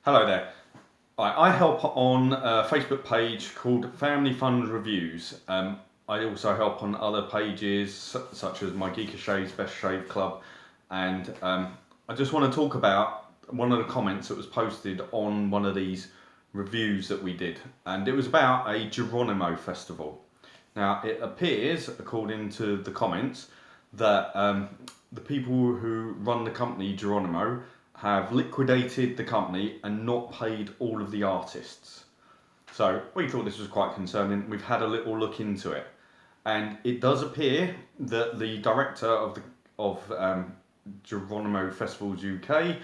Hello there. I help on a Facebook page called Family Fund Reviews. I also help on other pages such as My Geeker Shaves Best Shave Club, and I just want to talk about one of the comments that was posted on one of these reviews that we did, and it was about a Geronimo festival. Now it appears, according to the comments, that the people who run the company Geronimo have liquidated the company and not paid all of the artists. So we thought this was quite concerning. We've had a little look into it, and it does appear that the director of Geronimo Festivals UK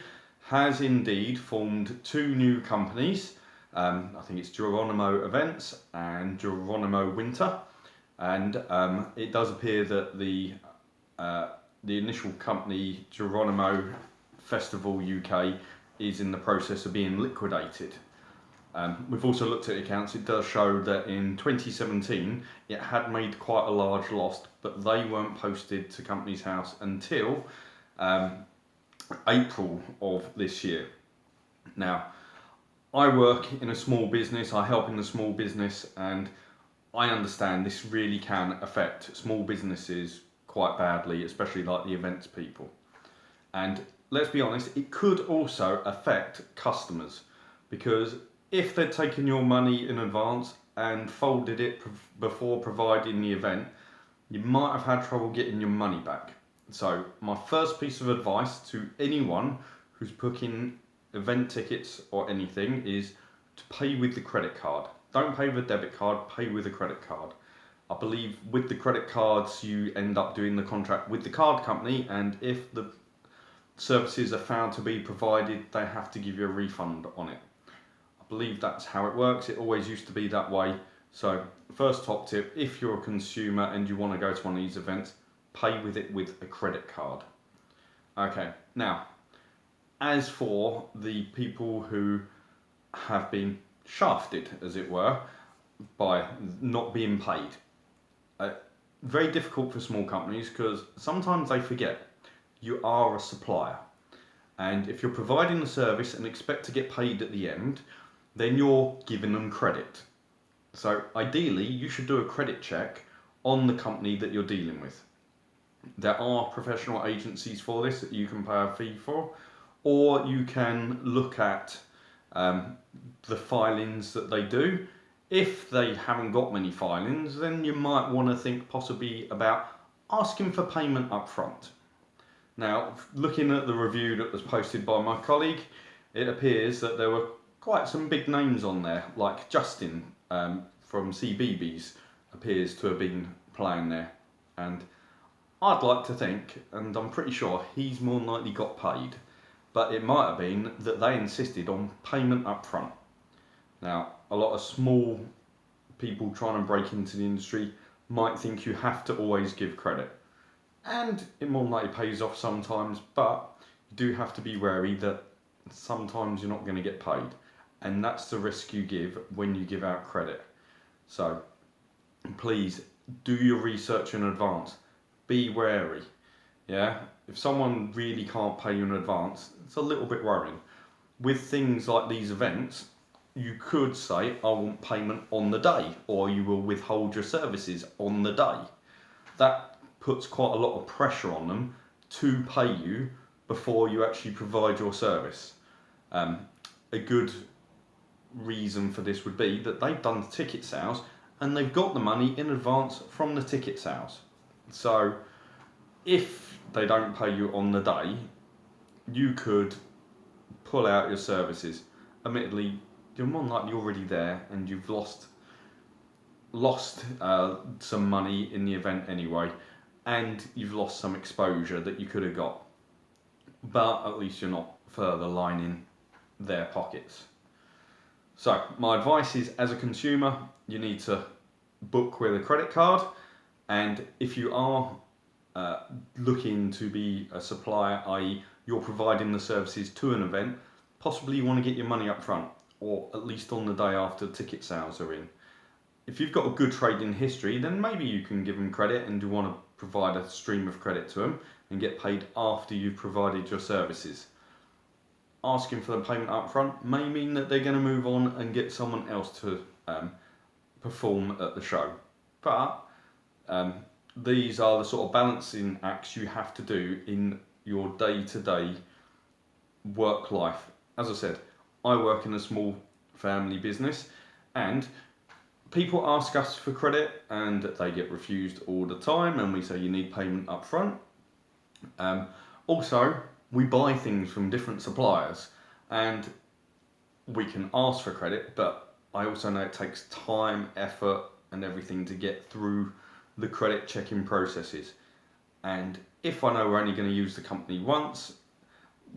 has indeed formed two new companies. I think it's Geronimo Events and Geronimo Winter, and it does appear that the initial company Geronimo Festival UK is in the process of being liquidated. We've also looked at the accounts. It does show that in 2017 it had made quite a large loss, but they weren't posted to Companies House until April of this year. Now, I work in a small business, I help in a small business, and I understand this really can affect small businesses quite badly, especially like the events people. And let's be honest, it could also affect customers, because if they'd taken your money in advance and folded it before providing the event, you might have had trouble getting your money back. So my first piece of advice to anyone who's booking event tickets or anything is to pay with the credit card. Don't pay with a debit card, pay with a credit card. I believe with the credit cards you end up doing the contract with the card company, and if the services are found to be provided, they have to give you a refund on it. I believe that's how it works. It always used to be that way. So first top tip, if you're a consumer and you want to go to one of these events, pay with it with a credit card. Okay, now as for the people who have been shafted, as it were, by not being paid, very difficult for small companies because sometimes they forget you are a supplier, and if you're providing a service and expect to get paid at the end, then you're giving them credit. So ideally you should do a credit check on the company that you're dealing with. There are professional agencies for this that you can pay a fee for, or you can look at the filings that they do. If they haven't got many filings, then you might want to think possibly about asking for payment up front. Now, looking at the review that was posted by my colleague, it appears that there were quite some big names on there, like Justin from CBeebies appears to have been playing there. And I'd like to think, and I'm pretty sure he's more than likely got paid, but it might have been that they insisted on payment up front. Now, a lot of small people trying to break into the industry might think you have to always give credit. And it more than likely pays off sometimes, but you do have to be wary that sometimes you're not going to get paid. And that's the risk you give when you give out credit. So please do your research in advance. Be wary. Yeah, if someone really can't pay you in advance, it's a little bit worrying. With things like these events, you could say, I want payment on the day, or you will withhold your services on the day. That puts quite a lot of pressure on them to pay you before you actually provide your service. A good reason for this would be that they've done ticket sales and they've got the money in advance from the ticket sales. So if they don't pay you on the day, you could pull out your services. Admittedly, you're more than likely already there and you've lost some money in the event anyway, and you've lost some exposure that you could have got, but at least you're not further lining their pockets. So my advice is, as a consumer, you need to book with a credit card, and if you are looking to be a supplier, i.e. you're providing the services to an event, possibly you want to get your money up front, or at least on the day after ticket sales are in. If you've got a good trading history, then maybe you can give them credit and you want to provide a stream of credit to them and get paid after you've provided your services. asking for the payment up front may mean that they're going to move on and get someone else to perform at the show. But these are the sort of balancing acts you have to do in your day-to-day work life. As I said, I work in a small family business, and people ask us for credit and they get refused all the time, and we say you need payment up front. Also, we buy things from different suppliers and we can ask for credit, but I also know it takes time, effort, and everything to get through the credit checking processes. And if I know we're only going to use the company once,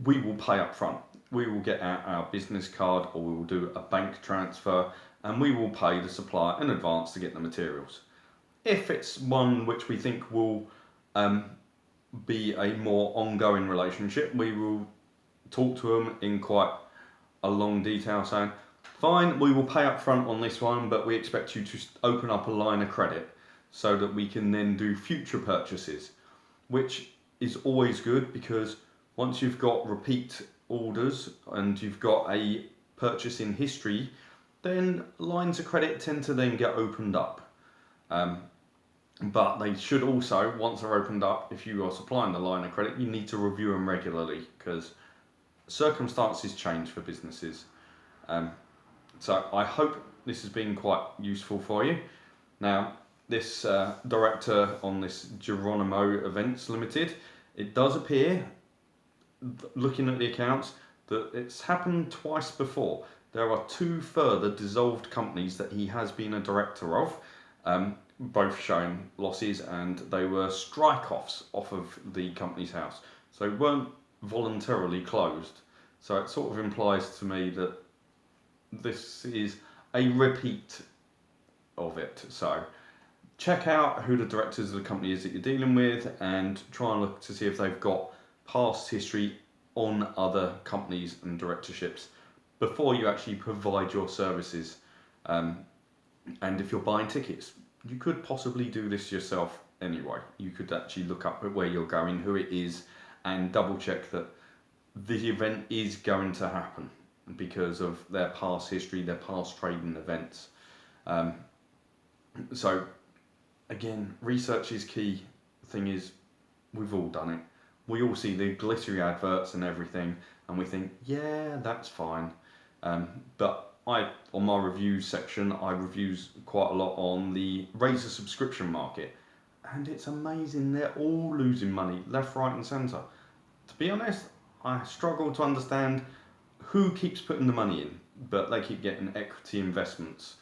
we will pay up front. We will get out our business card, or we will do a bank transfer, and we will pay the supplier in advance to get the materials. If it's one which we think will be a more ongoing relationship, we will talk to them in quite a long detail saying, fine, we will pay up front on this one, but we expect you to open up a line of credit so that we can then do future purchases, which is always good, because once you've got repeat orders and you've got a purchasing history, then lines of credit tend to then get opened up. But they should also, once they're opened up, if you are supplying the line of credit, you need to review them regularly, because circumstances change for businesses. So I hope this has been quite useful for you. Now, this director on this Geronimo Events Limited, it does appear, looking at the accounts, that it's happened twice before. There are 2 further dissolved companies that he has been a director of, both showing losses, and they were strike-offs off of the company's house. So weren't voluntarily closed. So it sort of implies to me that this is a repeat of it. So check out who the directors of the company is that you're dealing with, and try and look to see if they've got past history on other companies and directorships before you actually provide your services. And if you're buying tickets, you could possibly do this yourself anyway. You could actually look up at where you're going, who it is, and double check that the event is going to happen because of their past history, their past trading events. So again, research is key. The thing is, we've all done it. We all see the glittery adverts and everything, and we think, yeah, that's fine. But on my reviews section, I reviews quite a lot on the razor subscription market, and it's amazing. They're all losing money left, right, and centre. To be honest, I struggle to understand who keeps putting the money in, but they keep getting equity investments.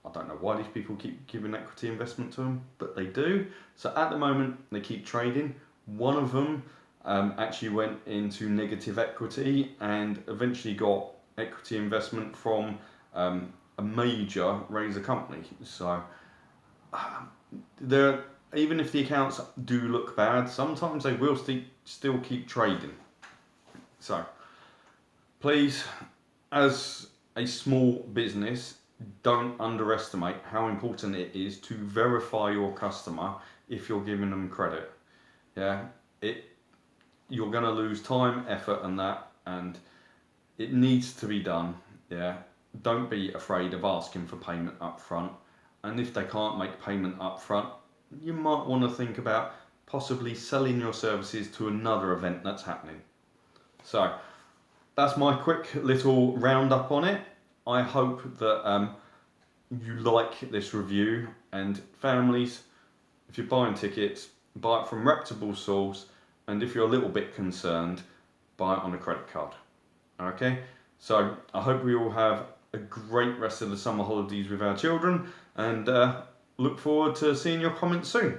I don't know why these people keep giving equity investment to them, but they do. So at the moment, they keep trading. One of them actually went into negative equity and eventually got equity investment from a major razor company. So even if the accounts do look bad, sometimes they will still keep trading. So please, as a small business, don't underestimate how important it is to verify your customer if you're giving them credit. Yeah, you're going to lose time, effort, and it needs to be done. Yeah, don't be afraid of asking for payment up front. And if they can't make payment up front, you might want to think about possibly selling your services to another event that's happening. So that's my quick little roundup on it. I hope that you like this review, and families, if you're buying tickets, buy it from reputable source, and if you're a little bit concerned, buy it on a credit card. Okay, so I hope we all have a great rest of the summer holidays with our children, and look forward to seeing your comments soon.